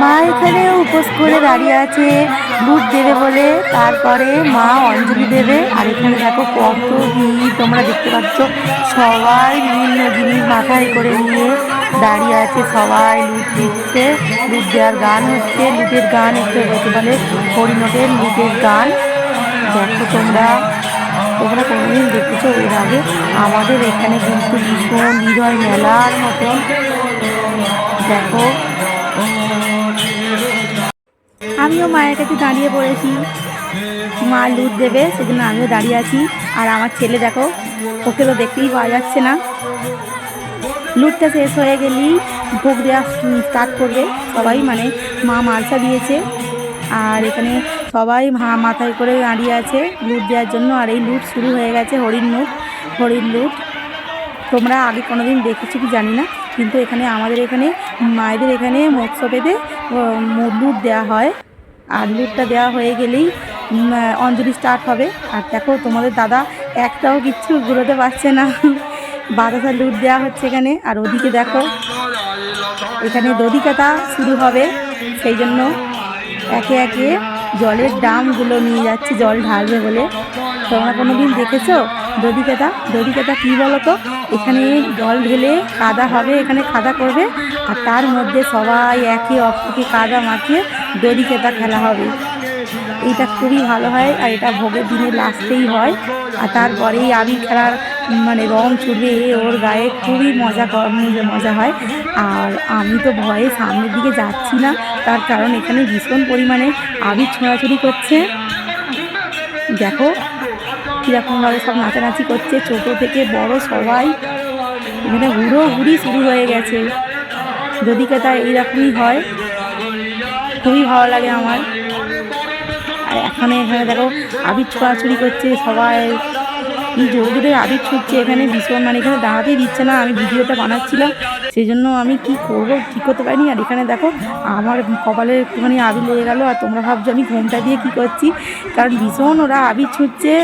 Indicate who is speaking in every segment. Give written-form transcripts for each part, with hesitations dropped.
Speaker 1: মা এখানে উপোস করে দাঁড়িয়ে আছে দুধ দেবে বলে, তারপরে মা অঞ্জলি দেবে। আর এখানে দেখো কত ভিড় তোমরা দেখতে পাচ্ছ, সবাই বিভিন্ন জিনিস মাথায় করে নিয়ে দাঁড়িয়ে আছে, সবাই লুট দিচ্ছে, লুট দেওয়ার গান হচ্ছে, লুটের গান একটু হয়েছে বলে হরিণটের লুটের গান। দেখো তোমরা তোমরা কোনোদিন দেখেছো এর আগে? আমাদের এখানে কিন্তু ভীষণ হৃদয় মেলার মতন। দেখো আমিও মায়ের কাছে দাঁড়িয়ে পড়েছি, মা লুট দেবে সেজন্য আমিও দাঁড়িয়ে আছি। আর আমার ছেলে দেখো, ওকে তো দেখতেই পাওয়া যাচ্ছে না। লুটটা শেষ হয়ে গেলেই ভোগ দেওয়া স্টার্ট করবে সবাই, মানে মা মালসা দিয়েছে আর এখানে সবাই মাথায় করে দাঁড়িয়ে আছে লুট দেওয়ার জন্য। আর এই লুট শুরু হয়ে গেছে, হরিণ লুট। তোমরা আগে কোনোদিন দেখেছো কি জানি না, কিন্তু এখানে আমাদের এখানে মায়েদের এখানে মৎস্যপেতে লুট দেওয়া হয়। আর লুটটা দেওয়া হয়ে গেলেই অঞ্জলি স্টার্ট হবে। আর দেখো তোমাদের দাদা একটাও কিচ্ছু ঘুরোতে পারছে না, বাতাসা লুট দেওয়া হচ্ছে এখানে। আর ওদিকে দেখো এখানে দধিকাতা শুরু হবে, সেই জন্য একে একে জলের ড্রামগুলো নিয়ে যাচ্ছে জল ঢালবে বলে। তোমরা কোনো দিন দেখেছো দধিকাতা কী বলো তো? এখানে জল ঢেলে কাদা হবে, এখানে কাদা করবে আর তার মধ্যে সবাই একে অপরকে কাদা মাখিয়ে দধিকাতা খেলা হবে। এইটা খুবই ভালো হয় আর এটা ভোগের দিনে লাস্টেই হয়। আর তারপরেই আবির খেলার মানে রং ছুটবে ওর গায়ে, খুবই মজা হয়। আর আমি তো ভয়ে সামনের দিকে যাচ্ছি না, তার কারণ এখানে ভীষণ পরিমাণে আবির ছোঁড়াছুড়ি করছে। দেখো কীরকমভাবে সব নাচানাচি করছে, ছোটো থেকে বড় সবাই। এখানে হুড়োহুড়ি শুরু হয়ে গেছে। দধিকাতা এইরকমই হয়, খুবই ভালো লাগে আমার। আর এখানে দেখো আবির ছোঁড়াছুড়ি করছে সবাই, জোরে জোরে আবির ছুটছে এখানে ভীষণ, মানে এখানে দাঁড়াতেই দিচ্ছে না। আমি ভিডিওটা বানাচ্ছিলাম সেই জন্য আমি কি করবো ঠিক করতে পারিনি। আর এখানে দেখো আমার কপালে একটুখানি আবির লেগে গেলো। আর তোমরা ভাবছো আমি ঘোমটা দিয়ে কি করছি, কারণ ভীষণ ওরা আবির ছুটছে।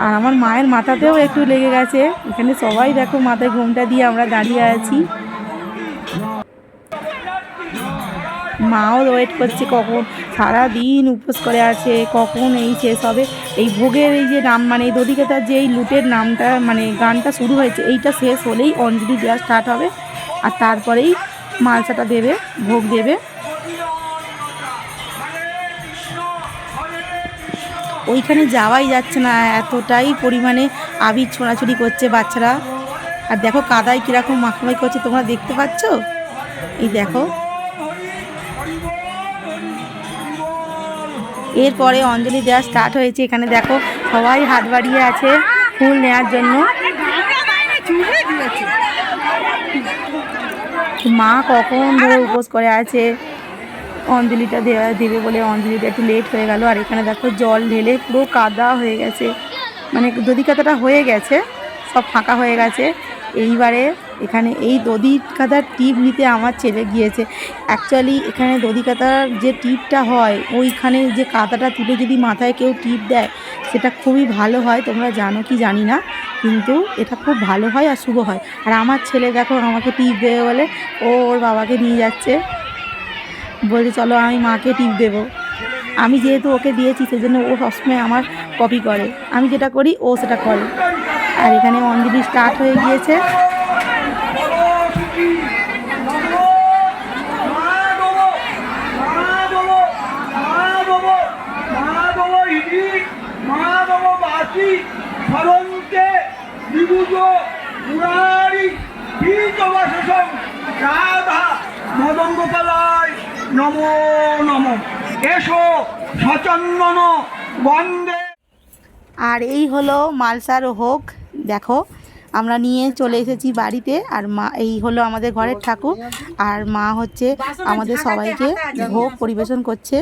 Speaker 1: আর আমার মায়ের মাথাতেও একটু লেগে গেছে। এখানে সবাই দেখো মাথায় ঘোমটা দিয়ে আমরা দাঁড়িয়ে আছি। মাও ওয়েট করছে কখন, সারাদিন উপোস করে আছে কখন এই শেষ হবে। এই ভোগের এই যে নাম, মানে এই দধিকাতার যে এই লুটের নামটা মানে গানটা শুরু হয়েছে, এইটা শেষ হলেই অঞ্জলি দেওয়া স্টার্ট হবে। আর তারপরেই মালসাটা দেবে, ভোগ দেবে। ওইখানে যাওয়াই যাচ্ছে না, এতটাই পরিমাণে আবির ছোঁড়াছুড়ি করছে বাচ্চারা। আর দেখো কাদায় কীরকম মাখামাখি করছে তোমরা দেখতে পাচ্ছ, এই দেখো। এরপরে অঞ্জলি দেওয়া স্টার্ট হয়েছে। এখানে দেখো সবাই হাত বাড়িয়ে আছে ফুল নেওয়ার জন্য। মা কখন ধরে উপোস করে আছে, অঞ্জলিটা দেবে বলে অঞ্জলিটা একটু লেট হয়ে গেল। আর এখানে দেখো জল ঢেলে পুরো কাদা হয়ে গেছে, মানে দধিকাতাটা হয়ে গেছে, সব ফাঁকা হয়ে গেছে। এইবারে এখানে এই দধিকাতার টিপ নিতে আমার ছেলে গিয়েছে। অ্যাকচুয়ালি এখানে দধিকাতার যে টিপটা হয়, ওইখানে যে কাদাটা তুলে যদি মাথায় কেউ টিপ দেয় সেটা খুবই ভালো হয়। তোমরা জানো কি জানি না, কিন্তু এটা খুব ভালো হয় আর শুভ হয়। আর আমার ছেলে দেখো আমাকে টিপ দেবে বলে ওর বাবাকে নিয়ে যাচ্ছে, বলছে চলো আমি মাকে টিপ দেবো। আমি যেহেতু ওকে দিয়েছি সেজন্য ও সবসময় আমার কপি করে, আমি যেটা করি ও সেটা করে। আর এখানে অঞ্জলি স্টার্ট হয়ে গিয়েছে।
Speaker 2: নমো নমো এসো সচন্দন বন্দে।
Speaker 1: আর এই হলো মালসার ভোগ। দেখো আমরা নিয়ে চলে এসেছি বাড়িতে। আর মা এই হলো আমাদের ঘরের ঠাকুর, আর মা হচ্ছে আমাদের সবাইকে ভোগ পরিবেশন করছে।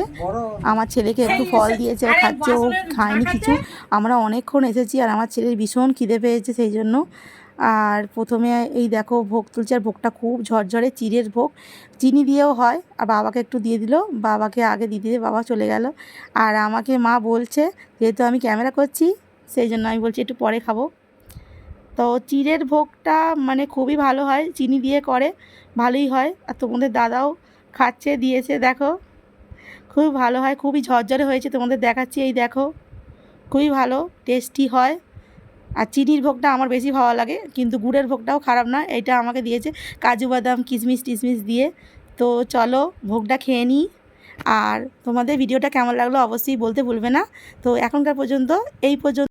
Speaker 1: আমার ছেলেকে একটু ফল দিয়েছে, ও খাচ্ছে, ও খায়নি কিছু। আমরা অনেকক্ষণ এসেছি আর আমার ছেলের ভীষণ খিদে পেয়েছে সেই জন্য। আর প্রথমে এই দেখো ভোগ তুলছে, আর ভোগটা খুব ঝরঝরে চিড়ের ভোগ, চিনি দিয়েও হয়। আর বাবাকে একটু দিয়ে দিল, বাবাকে আগে দিয়ে দিয়ে বাবা চলে গেল। আর আমাকে মা বলছে যেহেতু আমি ক্যামেরা করছি সেই জন্য আমি বলছি একটু পরে খাবো। তো চিড়ের ভোগটা মানে খুবই ভালো হয়, চিনি দিয়ে করে, ভালোই হয়। আর তোমাদের দাদাও খাচ্ছে, দিয়েছে, দেখো খুব ভালো হয়, খুবই ঝরঝরে হয়েছে, তোমাদের দেখাচ্ছি, এই দেখো খুবই ভালো টেস্টি হয়। আর চিনির ভোগটা আমার বেশি ভালো লাগে, কিন্তু গুড়ের ভোগটাও খারাপ না। এটা আমাকে দিয়েছে কাজু বাদাম কিশমিশ টিশমিশ দিয়ে। তো চলো ভোগটা খেয়ে নিই। আর তোমাদের ভিডিওটা কেমন লাগলো অবশ্যই বলতে ভুলবে না। তো এখনকার পর্যন্ত এই পর্যন্ত।